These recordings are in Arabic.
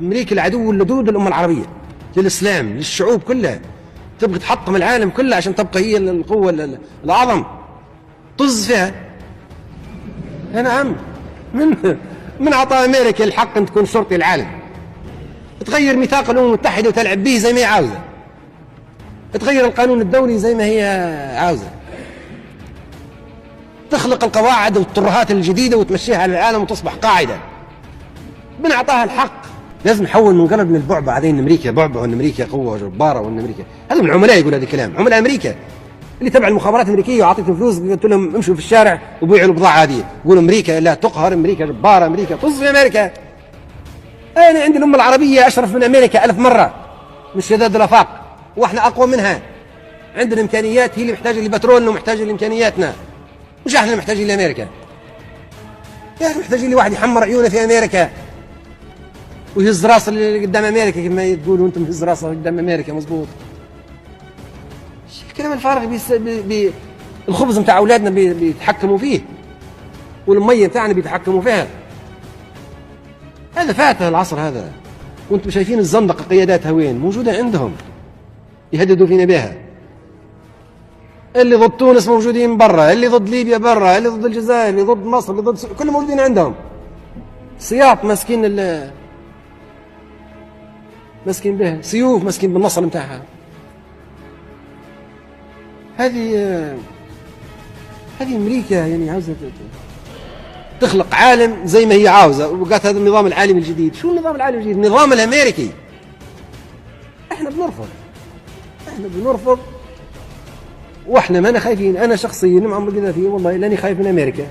أمريكا العدو اللدود للأمة العربية، للإسلام، للشعوب كلها، تبغي تحطم العالم كله عشان تبقى هي القوة الأعظم، طز فيها. نعم، من عطاء أمريكا الحق أن تكون شرطي العالم، تغير ميثاق الأمم المتحدة وتلعب به زي ما هي عاوزة، تغير القانون الدولي زي ما هي عاوزة، تخلق القواعد والترهات الجديدة وتمشيها على العالم وتصبح قاعدة. من أعطاها الحق لازم نحول من قلب من البعبع هذين أمريكا بعبع، وأن أمريكا قوة جبارة، وأن أمريكا هذا من العملاء يقول هذا الكلام، عملاء أمريكا اللي تبع المخابرات الأمريكية، وأعطيتهم فلوس قلت لهم امشوا في الشارع وبيعوا البضاعة هذه، يقولوا أمريكا لا تقهر، أمريكا جبارة، أمريكا طز في أمريكا. أنا عندي الأمة العربية أشرف من أمريكا 1000 مرة، مش شداد الآفاق، وإحنا أقوى منها. عندنا إمكانيات، هي اللي محتاجة لبترولنا ومحتاجة لإمكانياتنا، مش إحنا محتاجين لأمريكا. يا أخي محتاجين لواحد يحمر عيونه في أمريكا ويهز راسه اللي قدام أمريكا، كما تقولوا أنتم هز راسه قدام أمريكا، مزبوط. الكلام الفارغ الخبز متاع أولادنا بيتحكموا فيه، والمية بتاعنا بيتحكموا فيها. هذا فات العصر هذا، وانتم شايفين الزندقة قياداتها وين موجودة عندهم، يهددوا فينا بها. اللي ضد تونس موجودين برا، اللي ضد ليبيا برا، اللي ضد الجزائر، اللي ضد مصر، اللي ضد كلهم موجودين عندهم. سياط ماسكين ماسكين بها، سيوف ماسكين بالنصر متاعها. هذه أمريكا يعني عاوزة تخلق عالم زي ما هي عاوزة، وقالت هذا النظام العالمي الجديد. شو النظام العالمي الجديد؟ النظام الأمريكي. احنا بنرفض، واحنا ما خايفين. انا شخصيا عمري كذا فيه والله لاني خايف من امريكا،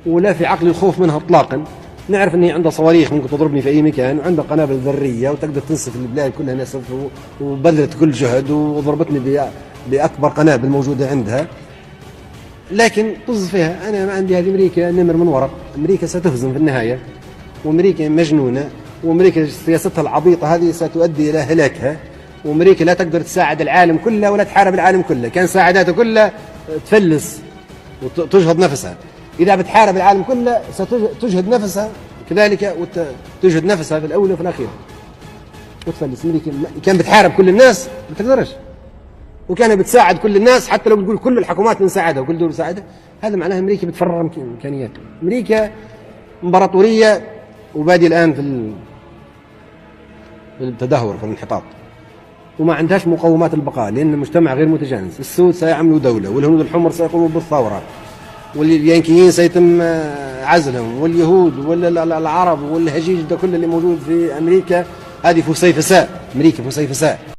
ولا في عقلي الخوف منها اطلاقا. نعرف ان هي عندها صواريخ ممكن تضربني في اي مكان، وعندها قنابل ذريه وتقدر تنسف البلاد كلها نسف، وبذلت كل جهد وضربتني باكبر قنابل موجوده عندها. لكن طز فيها، انا ما عندي هذه امريكا نمر من ورق. امريكا ستهزم في النهايه، وامريكا مجنونه، وامريكا سياستها العبيطه هذه ستؤدي الى هلاكها. وامريكا لا تقدر تساعد العالم كله ولا تحارب العالم كله، كان ساعداته كلها تفلس وتجهض نفسها. اذا بتحارب العالم كله ستجهد نفسها كذلك، وتجهد نفسها في الاول وفي الاخير وتفلس. امريكا كان بتحارب كل الناس ما تقدرش، وكان بتساعد كل الناس، حتى لو بتقول كل الحكومات بنساعدها وكل دول بتساعدها، هذا معناه امريكا بتفرغ امكانياتها. امريكا امبراطوريه وبادي الان في التدهور، في الانحطاط، وما عندهاش مقومات البقاء، لأن المجتمع غير متجانس. السود سيعملوا دولة، والهنود الحمر سيقوموا بالثورة، واليانكيين سيتم عزلهم، واليهود والعرب والهجيج ده كله اللي موجود في أمريكا، هذه فسيفساء. أمريكا فسيفساء.